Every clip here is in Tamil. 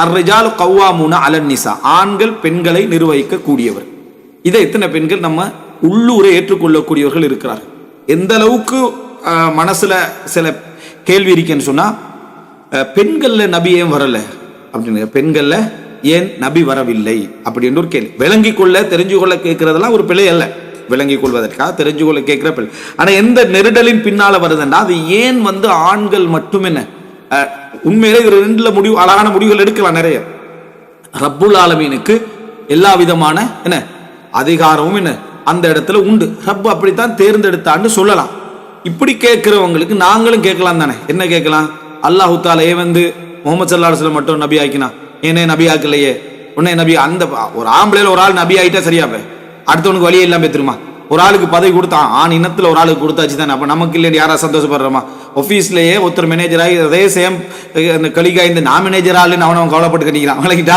அர்ரிஜாலு கவ்வாமூன அலன் நிசா, ஆண்கள் பெண்களை நிர்வகிக்க கூடியவர். இதை எத்தனை பெண்கள் நம்ம உள்ளூரை ஏற்றுக்கொள்ளக்கூடியவர்கள் இருக்கிறார்கள்? எந்த அளவுக்கு மனசுல சில கேள்வி இருக்குன்னு சொன்னா, பெண்கள்ல நபி ஏன் வரல அப்படின்னு, பெண்கள்ல ஏன் நபி வரவில்லை அப்படின்னு ஒரு கேள்வி. விளங்கி கொள்ள தெரிஞ்சு கொள்ள கேட்கறதெல்லாம் ஒரு பிழை அல்ல, விளங்கி கொள்வதற்காக தெரிஞ்சு கொள்ள கேட்கிற பிள்ளை. ஆனா எந்த நெருடலின் பின்னால வருதுன்னா, அது ஏன் ஆண்கள் மட்டும் என்ன, உண்மையிலே இது ரெண்டுல முடிவு, அழகான முடிவுகள் எடுக்கலாம் நிறைய. ரப்புல் ஆலமீனுக்கு எல்லா விதமான என்ன அதிகாரமும் என்ன அந்த இடத்துல உண்டு. ரப்பு அப்படித்தான் தேர்ந்தெடுத்தான்னு சொல்லலாம். இப்படி கேட்கிறவங்களுக்கு நாங்களும் கேட்கலாம் தானே. என்ன கேட்கலாம்? அல்லாஹு தஆலா முகமது ஸல்லல்லாஹு அலைஹி வஸல்லம் மட்டும் நபி ஆக்கினா, ஏனே நபி ஆக்கலையே, உன்னை நபி, அந்த ஒரு ஆம்பளையில ஒரு ஆள் நபி ஆகிட்டா சரியா போய் அடுத்தவனுக்கு வழியே இல்லாம தெரியுமா? ஒரு ஆளுக்கு பதவி கொடுத்தான், ஆண் இனத்துல ஒரு ஆளுக்கு கொடுத்தாச்சு தானே. அப்ப நமக்கு இல்லையா யாரா சந்தோஷப்படுறோமா? ஆஃபீஸ்லயே ஒருத்தர் மேனேஜர் ஆகி அதே சேம் கலிகா இந்த நான் மேனேஜர் ஆளுன்னு அவன் கவலைப்பட்டு கட்டிக்கிறான். அவங்ககிட்ட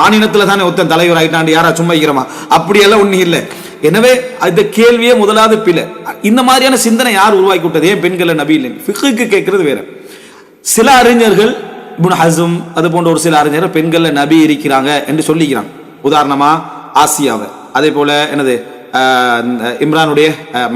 ஆண் இனத்துல தானே ஒருத்தன் தலைவர் ஆகிட்டான், யாரா சும்மா இருக்கிறோமா? அப்படியெல்லாம் ஒன்றும் இல்லை. எனவே இந்த கேள்வியே முதலாவது பிள்ளை. இந்த மாதிரியான சிந்தனை யார் உருவாக்கி விட்டது? ஏன் பெண்களை நபி இல்லை? ஃபிக்ஹுக்கு கேட்கறது வேற. சில அறிஞர்கள், இப்னு ஹஸம் அது போன்ற ஒரு சில அறிஞர்கள் பெண்கள்ல நபி இருக்கிறாங்க என்று சொல்லிக்கிறாங்க. உதாரணமா ஆசியாவை, அதே போல என்னது இம்ரானுடைய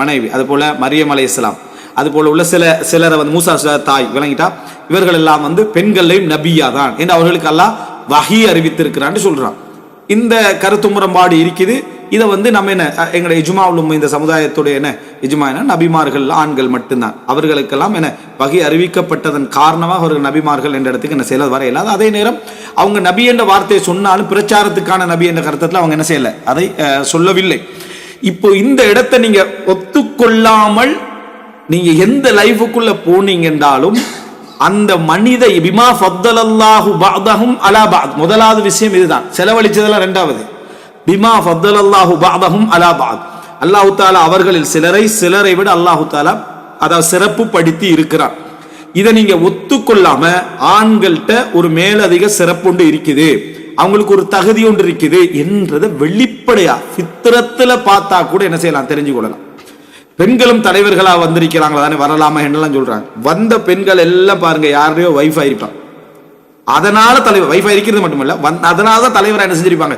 மனைவி, அது போல மரியம் அலைஹிஸ்ஸலாம், அது போல உள்ள சிலரை மூசா தாய், விளங்கிட்டா இவர்கள் எல்லாம் பெண்களையும் நபியா தான் என்று அவர்களுக்கு அல்லாஹ் வஹி அறிவித்திருக்கிறான்னு சொல்றான். இந்த கருத்து முரண்பாடு இருக்குது. இதை நம்ம என்ன எங்களுடைய இஜ்மாவுலும் இந்த சமுதாயத்துடைய என்ன இஜ்மா என்ன, நபிமார்கள் ஆண்கள் மட்டும்தான், அவர்களுக்கெல்லாம் என்ன வகை அறிவிக்கப்பட்டதன் காரணமாக அவர்கள் நபிமார்கள் என்ற இடத்துக்கு என்ன செய்யல வர இல்லாத. அதே நேரம் அவங்க நபி என்ற வார்த்தையை சொன்னாலும் பிரச்சாரத்துக்கான நபி என்ற கருத்தத்தில் அவங்க என்ன செய்யல, அதை சொல்லவில்லை. இப்போ இந்த இடத்தை நீங்க ஒத்துக்கொள்ளாமல் நீங்க எந்த லைஃபுக்குள்ள போனீங்க என்றாலும் அந்த மனித பிமா ஃபத்தலல்லாஹு பஅதஹும் அலா பஅத், முதலாவது விஷயம் இதுதான். செலவழிச்சதெல்லாம் இரண்டாவது. பிமா ஃபத்தலல்லாஹு பஅதஹும் அலா பஅத், அல்லாஹ் தஆலா அவர்களில் சிலரை விட அல்லாஹ் தஆலா அதாவது சிறப்பு படுத்தி இருக்கிறார். இதை நீங்க ஒத்துக்கொள்ளாம ஆண்கள்கிட்ட ஒரு மேலதிக சிறப்பு ஒன்று இருக்குது, அவங்களுக்கு ஒரு தகுதி ஒன்று இருக்குது என்றதை வெளிப்படையா ஃபித்ரத்துல பார்த்தா கூட என்ன செய்யலாம், தெரிஞ்சு கொள்ளலாம். பெண்களும் தலைவர்களா வந்திருக்கிறாங்களா தானே, வரலாமா என்னெல்லாம் சொல்றாங்க. வந்த பெண்கள் எல்லாம் பாருங்க யாரையோ வைஃப் ஆயிருப்பாங்க, அதனால தலைவர் வைஃப் இருக்கிறது மட்டுமல்ல, அதனாலதான் தலைவரா என்ன செஞ்சிருப்பாங்க,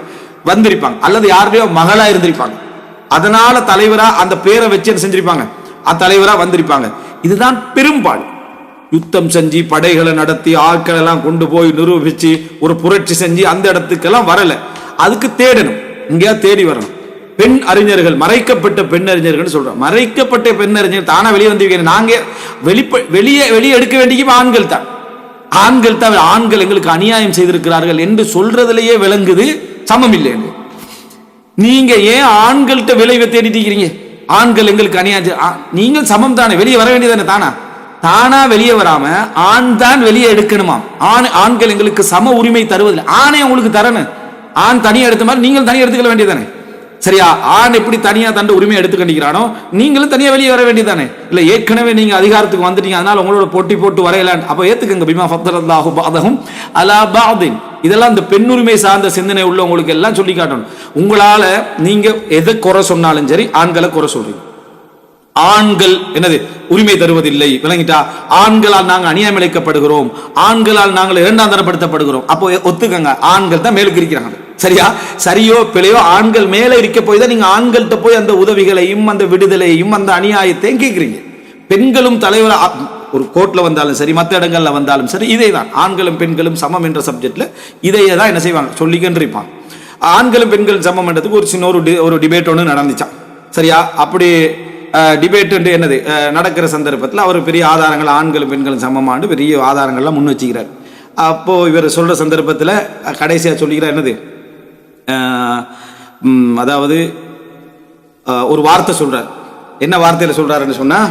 வந்திருப்பாங்க. அல்லது யாரையோ மகளா இருந்திருப்பாங்க, அதனால தலைவரா அந்த பேரை வச்சு என்ன செஞ்சிருப்பாங்க, அந்த தலைவரா வந்திருப்பாங்க. இதுதான் பெரும்பாடு. யுத்தம் செஞ்சு படைகளை நடத்தி ஆட்கள் எல்லாம் கொண்டு போய் நிரூபிச்சு ஒரு புரட்சி செஞ்சு அந்த இடத்துக்கெல்லாம் வரல. அதுக்கு தேடணும், இங்கேயா தேடி வரணும். பெண் அறிஞர்கள், மறைக்கப்பட்ட பெண் அறிஞர்கள் சொல்றோம். மறைக்கப்பட்ட பெண் அறிஞர்கள் தானா வெளியே வந்து, நாங்க வெளியே எடுக்க வேண்டிய ஆண்கள் தான், ஆண்கள் எங்களுக்கு அநியாயம் செய்திருக்கிறார்கள் என்று சொல்றதுலயே விளங்குது சமம் இல்லை என்று. நீங்க ஏன் ஆண்கள்கிட்ட விளைவை தேடிட்டு இருக்கிறீங்க? ஆண்கள் எங்களுக்கு அநியாயம், நீங்கள் சமம் தானே, வெளியே வர வேண்டியதானே. தானா வெளியே வராம ஆண் தான் வெளியே எடுக்கணுமா? ஆண்கள் எங்களுக்கு சம உரிமை தருவதில்லை. ஆணை உங்களுக்கு தரணும், ஆண் தனியா எடுத்த மாதிரி நீங்கள் தனியா எடுத்துக்க வேண்டியதானே. சரியா? ஆண் எப்படி தனியா தண்ட உரிமை எடுத்துக்கிட்டானோ நீங்களும் தனியா வெளியே வர வேண்டியதானே. இல்ல ஏற்கனவே நீங்க அதிகாரத்துக்கு வந்துட்டீங்க, அதனால உங்களோட போட்டி போட்டு வரையலாம், அப்ப ஏத்துக்கங்க. பிமா ஃபத்தலல்லாஹு பஅதஹும் அலா பஅதின், இதெல்லாம் இந்த பெண்ணுரிமை சார்ந்த சிந்தனை உள்ள உங்களுக்கு எல்லாம் சொல்லி காட்டணும். உங்களால நீங்க எதை குறை சொன்னாலும் சரி, ஆண்களை குறை சொல்றீங்க. ஆண்கள் என்னது உரிமை தருவதில்லை, விளங்கிட்டா? ஆண்களால் நாங்கள் அநியாயம் இழைக்கப்படுகிறோம், ஆண்களால் நாங்கள் இரண்டாம் தரப்படுத்தப்படுகிறோம். அப்போ ஒத்துக்கங்க, ஆண்கள் தான் மேலுக்கு இருக்கிறாங்க. சரியா? சரியோ பிழையோ ஆண்கள் மேல இருக்க போய் தான் நீங்க ஆண்கள்கிட்ட போய் அந்த உதவிகளையும் அந்த விடுதலையும் அந்த அநியாயத்தையும் கேட்கிறீங்க. பெண்களும் தலைவர் ஒரு கோர்ட்ல வந்தாலும் சரி, மற்ற இடங்கள்ல வந்தாலும் சரி, இதே தான். ஆண்களும் பெண்களும் சமம் என்ற சப்ஜெக்ட்ல இதையே தான் என்ன செய்வாங்க, சொல்லிக்கிட்டு இருப்பாங்க. ஆண்களும் பெண்களும் சமம் என்றதுக்கு ஒரு சின்ன ஒரு டிபேட் ஒன்று நடந்துச்சான். சரியா? அப்படி டிபேட் என்னது நடக்கிற சந்தர்ப்பத்தில் அவர் பெரிய ஆதாரங்கள், ஆண்களும் பெண்களும் சமமானு பெரிய ஆதாரங்கள்லாம் முன் வச்சுக்கிறார். அப்போ இவர் சொல்ற சந்தர்ப்பத்தில் கடைசியா சொல்லிக்கிறார் என்னது, அதாவது ஒரு வார்த்தை சொல்றார். என்ன வார்த்தையில சொல்றாருன்னு சொன்னா,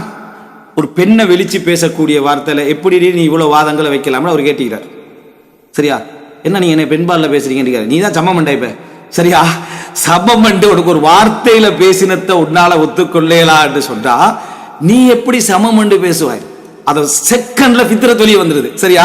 ஒரு பெண்ணை வெளிச்சு பேசக்கூடிய வார்த்தையில எப்படி நீ இவ்வளவு வாதங்களை வைக்கலாம்னு அவர் கேட்டுக்கிறார். சரியா? என்ன நீ என்ன பெண்பாலில் பேசுறீங்க, நீ தான் சமம் பண்ண. இப்ப சரியா? சமம் என்று உனக்கு ஒரு வார்த்தையில பேசினத்தை உன்னால ஒத்துக்கொள்ளலான்னு சொன்னா நீ எப்படி சமம் என்று பேசுவாய்? அத செகண்ட்ல ஃபித்ரத் வெளியே வந்துருது. சரியா?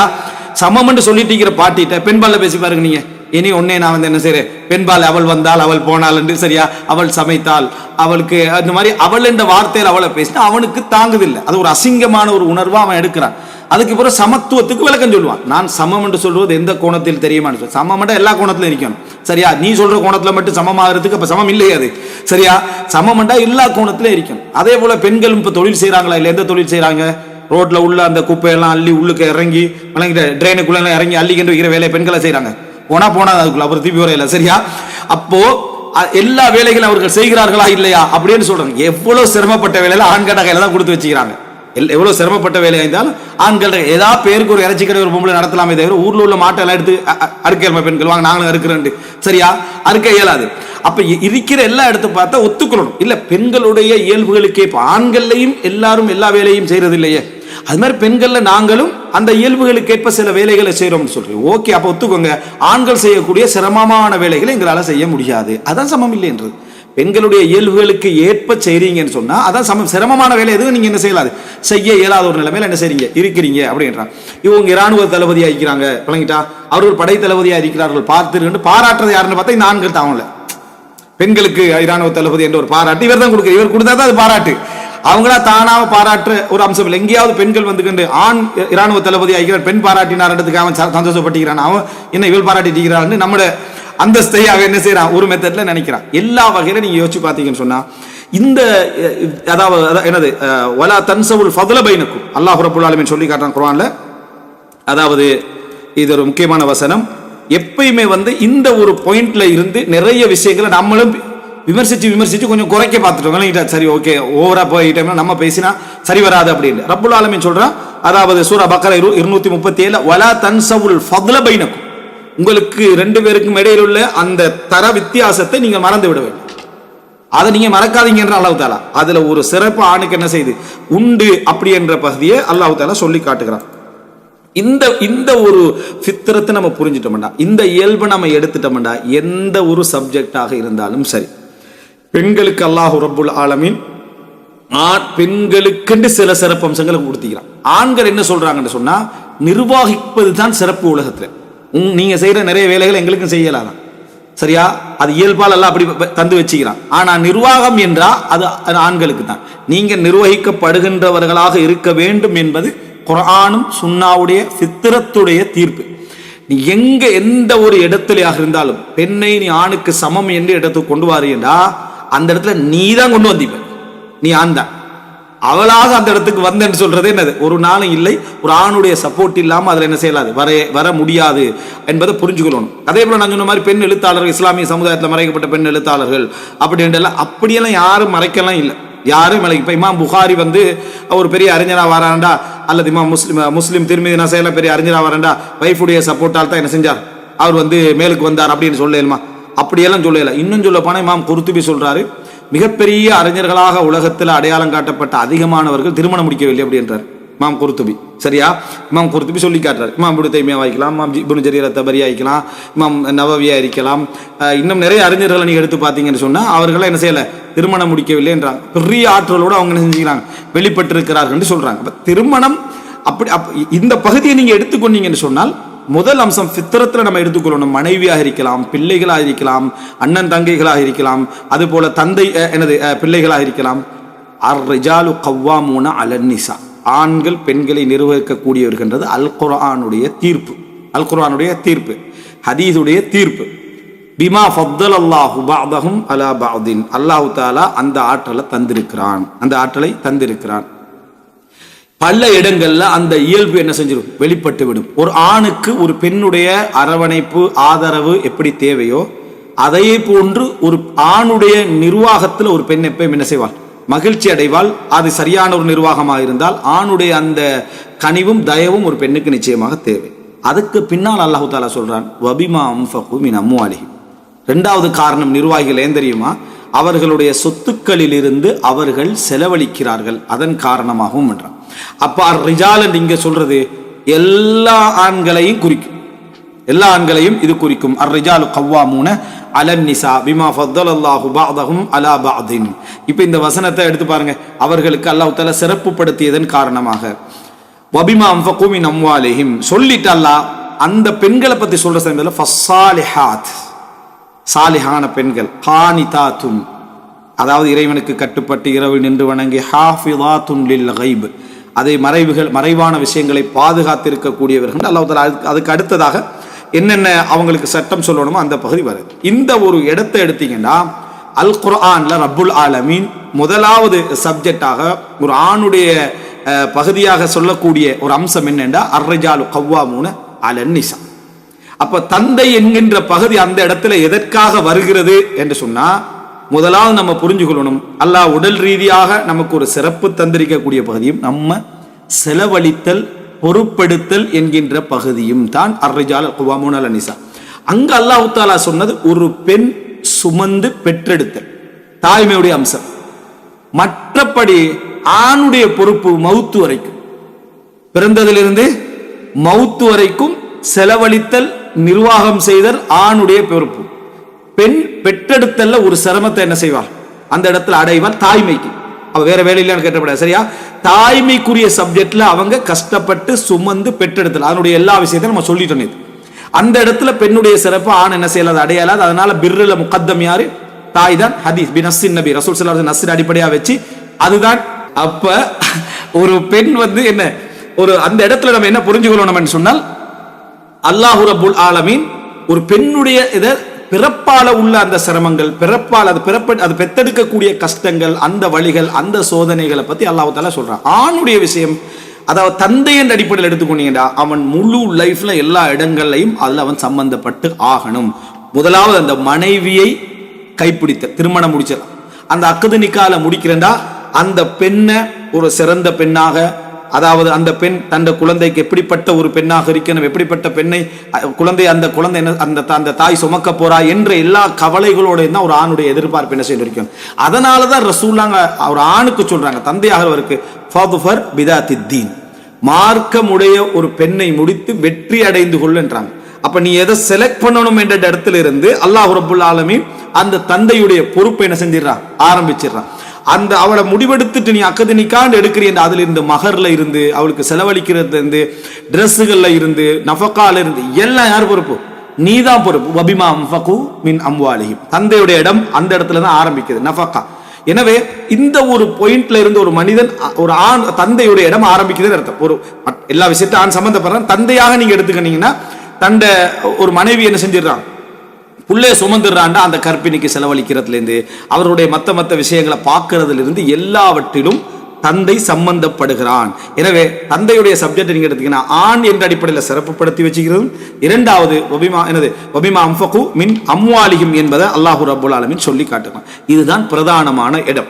சமம் என்று சொல்லிட்டு பாட்டிட்ட பெண்பால பேசி பாருங்க நீங்க. இனி ஒன்னே நான் என்ன செய்யறேன், பெண்பால் அவள் வந்தால் அவள் போனாள் என்று, சரியா, அவள் சமைத்தாள், அவளுக்கு அந்த மாதிரி அவள் என்ற வார்த்தையில் அவளை பேசினா அவனுக்கு தாங்குதில்லை. அது ஒரு அசிங்கமான ஒரு உணர்வா அவன் எடுக்கிறான். அதுக்கு பிறகு சமத்துவத்துக்கு விளக்கம் சொல்லுவான். நான் சமம் என்று சொல்றது எந்த கோணத்தில் தெரியுமான்னு சொல்லி, சமம் எல்லா கோணத்திலும் இருக்கணும். சரியா, நீ சொல்ற கோணத்துல மட்டும் சமமாகிறதுக்கு அப்ப சமம் இல்லையே அது. சரியா, சமம் எல்லா கோணத்திலும் இருக்கணும். அதே போல பெண்களும் இப்ப தொழில் செய்யறாங்களா இல்ல, எந்த தொழில் செய்யறாங்க? ரோட்ல உள்ள அந்த குப்பையெல்லாம் அள்ளி உள்ளுக்கு இறங்கி ட்ரெயினுக்குள்ள இறங்கி அள்ளிக்கிட்டு வைக்கிற வேலையை பெண்களை செய்யறாங்க. போனா அதுக்குள்ள அப்புறம் திருப்பி வரையில. சரியா, அப்போ எல்லா வேலைகளும் அவர்கள் செய்கிறார்களா இல்லையா அப்படின்னு சொல்றாங்க. எவ்வளவு சிரமப்பட்ட வேலையில ஆண்கட கையில தான் கொடுத்து வச்சுக்கிறாங்க. எவ்வளவு சிரமப்பட்ட வேலையா இருந்தாலும் ஆண்கள் ஏதாவது பேருக்கு ஒரு இறைச்சி கடை ஒரு பொம்பளை நடத்தலாமே தவிர ஊர்ல உள்ள மாட்டை எல்லாம் எடுத்து அறுக்க பெண்கள் வாங்க நாங்களும் அறுக்கிறேன். சரியா, அறுக்க இயலாது. அப்ப இருக்கிற எல்லா இடத்த பார்த்தா ஒத்துக்கொள்ளணும். இல்ல பெண்களுடைய இயல்புகளுக்கே ஆண்கள்லையும் எல்லாரும் எல்லா வேலையும் செய்யறது இல்லையே, அது மாதிரி பெண்கள்ல நாங்களும் அந்த இயல்புகளுக்கு ஏற்ப சில வேலைகளை செய்யறோம்னு சொல்றோம். ஓகே, அப்ப ஒத்துக்கோங்க, ஆண்கள் செய்யக்கூடிய சிரமமான வேலைகளை எங்களால செய்ய முடியாது, அதான் சமம் இல்லைன்றது. பெண்களுடைய இயல்புகளுக்கு ஏற்ப செய்றீங்கன்னு சொன்னா அதான் சமம். சிரமமான வேலை எதுவும் நீங்க என்ன செய்யலாது, செய்ய இயலாத ஒரு நிலைமையில என்ன செய்றீங்க இருக்கிறீங்க அப்படின்றாங்க. இவங்க இராணுவ தளபதியா இருக்கிறாங்க பழங்கிட்டா, அவர்கள் படை தளபதியா இருக்கிறார்கள் பார்த்து பாராட்டுறது யாருன்னு பார்த்தா இந்த ஆண்கள் தாங்கல. பெண்களுக்கு இராணுவ தளபதி என்ற ஒரு பாராட்டு இவர் தான் கொடுக்க, இவர் கொடுத்தா தான் அது பாராட்டு. அவங்களா தானாக பாராட்டு ஒரு அம்சம் இல்லை. எங்கேயாவது பெண்கள் வந்துக்கிட்டு ஆண் இராணுவ தளபதி ஆகிறார், பெண் பாராட்டினார்ன்றதுக்கு அவன் சந்தோஷப்பட்டுக்கிறான், அவன் என்ன இவள் பாராட்டிக்கிறான்னு நம்மளோட அந்தஸ்தை அவன் என்ன செய்யறான் ஒரு மெத்தட்ல நினைக்கிறான். எல்லா வகையில நீங்க யோசிச்சு பார்த்தீங்கன்னு சொன்னா இந்த அதாவது என்னது வலா தன்சவுல் ஃபதுல பைனக்கும் அல்லாஹ் ரப்பல் ஆலமீன் சொல்லி காட்டுறான் குர்ஆன்ல. அதாவது இது ஒரு முக்கியமான வசனம். எப்பயுமே இந்த ஒரு பாயிண்ட்ல இருந்து நிறைய விஷயங்களை நம்மளும் விமர்சிச்சு கொஞ்சம் குறைக்க பார்த்துட்டோம். சரி ஓகே, ஓவரா போயிட்டோம்னா நம்ம பேசினா சரி வராது அப்படின்னு ரப்பல் ஆலமீன் சொல்றான். அதாவது சூரா பக்கரா 237 வலா தன்சவுல் ஃபதுல பைனக்கும், உங்களுக்கு ரெண்டு பேருக்கும் இடையில் உள்ள அந்த தர வித்தியாசத்தை நீங்க மறந்து விட வேண்டும், அதை நீங்க மறக்காதீங்கன்ற அல்லாஹ் தஆலா அதுல ஒரு சிறப்பு ஆணுக்கு என்ன செய்து உண்டு அப்படி என்ற பகுதியை அல்லாஹ் தஆலா சொல்லி காட்டுகிறான். இந்த ஒரு ஃபித்ரத்தை நம்ம புரிஞ்சிட்டோம்டா, இந்த இயல்பை நம்ம எடுத்துட்டோம்டா, எந்த ஒரு சப்ஜெக்டாக இருந்தாலும் சரி, பெண்களுக்கு அல்லாஹ் ரப்புல் ஆலமீன் பெண்களுக்கு சில சிறப்பு அம்சங்களை கொடுத்திக்கிறான். ஆண்கள் என்ன சொல்றாங்கன்னு சொன்னா நிர்வாகிப்பது தான் சிறப்பு உலகத்துல. நீங்க செய்யற நிறைய வேலைகள் எங்களுக்கும் செய்யலாம், சரியா, அது இயல்பால் எல்லாம் அப்படி தந்து வச்சுக்கிறான். ஆனா நிர்வாகம் என்றா அது ஆண்களுக்கு தான். நீங்க நிர்வகிக்கப்படுகின்றவர்களாக இருக்க வேண்டும் என்பது குர்ஆனும் சுன்னாவுடைய ஃபித்ரத்துடைய தீர்ப்பு. நீ எந்த ஒரு இடத்துலயாக இருந்தாலும் பெண்ணை நீ ஆணுக்கு சமம் என்று இடத்துக்கு கொண்டு வாரீண்டா அந்த இடத்துல நீ தான் கொண்டு வந்தீங்க, நீ ஆண் தான். அவளாக அந்த இடத்துக்கு வந்தேன்னு சொல்றது என்னது, ஒரு நாளும் இல்லை. ஒரு ஆணுடைய சப்போர்ட் இல்லாம அதுல என்ன செய்யலாது, வர முடியாது என்பதை புரிஞ்சுக்கணும். அதே போல நான் சொன்ன மாதிரி பெண் எழுத்தாளர்கள், இஸ்லாமிய சமுதாயத்தில் மறைக்கப்பட்ட பெண் எழுத்தாளர்கள் அப்படியெல்லாம் யாரும் மறைக்கலாம் இல்லை, யாரும் இப்ப இமாம் புகாரி ஒரு பெரிய அறிஞரா வராண்டா, அல்லது இமாம் முஸ்லிம் திருமதி நசையில பெரிய அறிஞரா வராண்டா வைஃபுடைய சப்போர்ட்டால் தான் என்ன செஞ்சார், அவர் மேலுக்கு வந்தார் அப்படின்னு சொல்லலுமா? அப்படியெல்லாம் சொல்லல. இன்னும் சொல்ல போனா இமாம் குர்துபி சொல்றாரு, மிகப்பெரிய அறிஞர்களாக உலகத்தில் அடையாளம் காட்டப்பட்ட அதிகமானவர்கள் திருமணம் முடிக்கவில்லை அப்படின்றார் இமாம் குர்துபி. சரியா, இமாம் குர்துபி சொல்லி காட்டுறார். இமாம் இப்னு தைமியா ஆயிக்கலாம், இமாம் இப்னு ஜரீர் அத்-தபரி ஆயிக்கலாம், இமாம் நவவியா இருக்கலாம், இன்னும் நிறைய அறிஞர்களை நீங்க எடுத்து பார்த்தீங்கன்னு சொன்னா அவர்கள என்ன செய்யல, திருமணம் முடிக்கவில்லை என்றாங்க. பெரிய ஆற்றலோடு அவங்க என்ன செஞ்சுக்கிறாங்க, வெளிப்பட்டிருக்கிறார்கள் சொல்றாங்க. திருமணம் அப்படி இந்த பகுதியை நீங்க எடுத்துக்கொண்டீங்கன்னு சொன்னால் முதல் அம்சம் ஃபித்ரத்துல நம்ம எடுத்துக்கொள்ளணும். மனைவியாக இருக்கலாம், பிள்ளைகளாக இருக்கலாம், அண்ணன் தங்கைகளாக இருக்கலாம், அது போல தந்தை பிள்ளைகளாக இருக்கலாம். அர்-ரிஜாலு கவ்வாமூன அலன் நிசா, ஆண்கள் பெண்களை நிர்வகிக்கக்கூடியவர்கின்றது அல் குர்ஆனுடைய தீர்ப்பு, அல் குர்ஆனுடைய தீர்ப்பு, ஹதீஸுடைய தீர்ப்பு. பிமா ஃபத்தலல்லாஹு பஅதஹும் அலா பஅதின், அல்லாஹ் தஆலா அந்த ஆற்றலை தந்திருக்கிறான். பல இடங்கள்ல அந்த இயல்பு என்ன செஞ்சிடும், வெளிப்பட்டு விடும். ஒரு ஆணுக்கு ஒரு பெண்ணுடைய அரவணைப்பு ஆதரவு எப்படி தேவையோ அதே போன்று ஒரு ஆணுடைய நிர்வாகத்தில் ஒரு பெண் எப்பயும் என்ன செய்வாள், மகிழ்ச்சி அடைவாள். அது சரியான ஒரு நிர்வாகமாக இருந்தால் ஆணுடைய அந்த கனிவும் தயவும் ஒரு பெண்ணுக்கு நிச்சயமாக தேவை. அதுக்கு பின்னால் அல்லாஹ் தஆலா சொல்றான், வபிமா அன்ஃபகு மின் அம்வாலிஹிம். இரண்டாவது காரணம் நிர்வாகிகள் ஏன் தெரியுமா, அவர்களுடைய சொத்துக்களில் இருந்து அவர்கள் செலவழிக்கிறார்கள், அதன் காரணமாகவும் என்றான். அப்ப அர்-ரிஜால் இங்க சொல்றது எல்லா ஆண்களையும் குறிக்கும், எல்லா ஆண்களையும் இது குறிக்கும். அர்-ரிஜாலு கவ்வாமூன அலன் நிசா பிமா ஃபத்தலல்லாஹு பஅதஹும் அலா பஅதின். இப்ப இந்த வசனத்தை எடுத்து பாருங்க, அவர்களுக்கு அல்லாஹ் தஆலா சிறப்புப்படுத்தியதன் காரணமாக வபிமா அன்ஃபகு மின் அம்வாலிஹிம் சொல்லிட்டு அல்லாஹ் அந்த பெண்களை பத்தி சொல்ற சமயத்துல ஃபஸ்ஸாலிஹாத், சாலிஹான பெண்கள், கானிதாத்துன், அதாவது இறைவனுக்கு கட்டுப்பட்டு இரவு நின்று வணங்கி, ஹாஃபிதாத்துன் லில் கைப், அதை மறைவான விஷயங்களை பாதுகாத்திருக்கக்கூடியவர்கள். அல்லாஹ் தஆலா அதுக்கு அடுத்ததாக என்னென்ன அவங்களுக்கு சட்டம் சொல்லணுமோ அந்த பகுதி வருது. இந்த ஒரு இடத்தை எடுத்தீங்கன்னா அல் குர்ஆன்ல ரப்புல் ஆலமீன் முதலாவது சப்ஜெக்டாக ஒரு ஆணுடைய பகுதியாக சொல்லக்கூடிய ஒரு அம்சம் என்னென்றா அர்ரிஜாலு கவ்வாமூன அலன் நிஸா. அப்ப தந்தை என்கின்ற பகுதி அந்த இடத்துல எதற்காக வருகிறது என்று சொன்னா, முதலாவது நம்ம புரிஞ்சுக்கொள்ளணும், அல்லாஹ் உடல் ரீதியாக நமக்கு ஒரு சிறப்பு தந்திருக்கக்கூடிய பகுதியும் நம்ம செலவழித்தல் பொறுப்பெடுத்தல் என்கின்ற பகுதியும் தான் அர்ரிஜால் கவ்வாமூன அலன் நிஸா. அங்க அல்லாஹ் தஆலா சொன்னது ஒரு பெண் சுமந்து பெற்றெடுத்தல் தாய்மையுடைய அம்சம். மற்றபடி ஆணுடைய பொறுப்பு மவுத்து வரைக்கும், பிறந்ததிலிருந்து மவுத்து வரைக்கும் செலவழித்தல் நிர்வாகம் செய்தல் ஆணுடைய பொறுப்பு. பெண் பெற்றெடுத்தல்ல ஒரு சிரமத்தை என்ன செய்வார், அந்த இடத்துல அடைவார் தாய்மைக்கு. அவ வேற வேலையிலான்னு கேட்டப்படாது, சரியா? தாய்மைக்குரிய சப்ஜெக்ட்ல அவங்க கஷ்டப்பட்டு சுமந்து பெற்றெடுத்தல் அதனுடைய எல்லா விஷயத்தையும் நம்ம சொல்லிட்டோம். அந்த இடத்துல பெண்ணுடைய சிறப்பு ஆண் என்ன செய்யலாது, அடையலாது. அதனால பிர்ருல முகத்தம் யாரு, தாய் தான். ஹதீஸ் பி நஸ்ஸின் நபி ரசூல் ஸல்லல்லாஹு அலைஹி வஸல்லம் நஸ்ஸின் அடிப்படையா வச்சு அதுதான். அப்ப ஒரு பெண் என்ன ஒரு அந்த இடத்துல நம்ம என்ன புரிஞ்சுக்கணும் சொன்னால், அல்லாஹ் ரப்புல் ஆலமீன் ஒரு பெண்ணுடைய பிறப்பால உள்ள அந்த சிரமங்கள், பிறப்பால் அது பெத்தெடுக்கக்கூடிய கஷ்டங்கள், அந்த வழிகள், அந்த சோதனைகளை பத்தி அல்லாஹ் தஆலா சொல்றான். ஆணுடைய விஷயம், அதாவது தந்தை என்ற அடிப்படையில் எடுத்துக்கொண்டீங்கன்னா அவன் முழு லைஃப்ல எல்லா இடங்கள்லையும் அதுல அவன் சம்பந்தப்பட்டு ஆகணும். முதலாவது அந்த மனைவியை கைப்பிடித்த திருமணம் முடிச்சலாம், அந்த அக்குது நிக்கால முடிக்கிறேன்டா அந்த பெண்ணை ஒரு சிறந்த பெண்ணாக, அதாவது அந்த பெண் தன் குழந்தைக்கு எப்படிப்பட்ட ஒரு பெண்ணாக இருக்கணும், எப்படிப்பட்ட பெண்ணை அந்த குழந்தை அந்த தாய் சுமக்க போறா என்ற எல்லா கவலைகளோட தான் ஒரு ஆணுடைய எதிர்பார்ப்பு என்ன செய்ய இருக்கும். அதனாலதான் ரசூலுல்லாஹ் ஒரு ஆணுக்கு சொல்றாங்க, தந்தையாகிறவருக்கு ஃபதுஃபர் பிதாத்தித்தீன், மார்க்கமுடைய ஒரு பெண்ணை முடித்து வெற்றி அடைந்து கொள்ளுன்றாங்க. அப்ப நீ எதை செலக்ட் பண்ணணும் என்ற இடத்துல இருந்து அல்லாஹ் ரப்புல் ஆலமீன் அந்த தந்தையுடைய பொறுப்பை என்ன செஞ்சிடறான், ஆரம்பிச்சிடறான். அந்த அவளை முடிவெடுத்துட்டு நீ அக்கது நிக்காண்டு எடுக்கிறீங்க, அதுல இருந்து மகர்ல இருந்து அவளுக்கு செலவழிக்கிறது இருந்து டிரெஸ்ஸுகள்ல இருந்து நஃபகால இருந்து எல்லாம் யார் பொறுப்பு, நீதான் பொறுப்பு. வபிமா அன்ஃபகு மின் அம்வாலிஹிம், தந்தையுடைய இடம் அந்த இடத்துல தான் ஆரம்பிக்குது, நஃபகா. எனவே இந்த ஒரு பாயிண்ட்ல இருந்து ஒரு மனிதன் ஒரு ஆண் தந்தையுடைய இடம் ஆரம்பிக்குதுன்னு அர்த்தம். ஒரு எல்லா விஷயத்தையும் ஆண் சம்பந்தப்படுறான். தந்தையாக நீங்க எடுத்துக்கிட்டீங்கன்னா தண்ட ஒரு மனைவி என்ன செஞ்சிடறான், புள்ளைய சுமந்துடுறான்டா அந்த கற்பிணிக்கு செலவழிக்கிறதுல இருந்து அவருடைய மத்த விஷயங்களை பார்க்கறதுல இருந்து எல்லாவற்றிலும் தந்தை சம்பந்தப்படுகிறான். எனவே தந்தையுடைய சப்ஜெக்ட் நீங்க எடுத்தீங்கன்னா ஆண் என்ற அடிப்படையில் சிறப்புப்படுத்தி வச்சுக்கிறதும், இரண்டாவது வபிமா அன்ஃபகு மின் அம்வாலிஹிம் என்பதை அல்லாஹ் ரப்புல் ஆலமீன் சொல்லி காட்டுறான். இதுதான் பிரதானமான இடம்.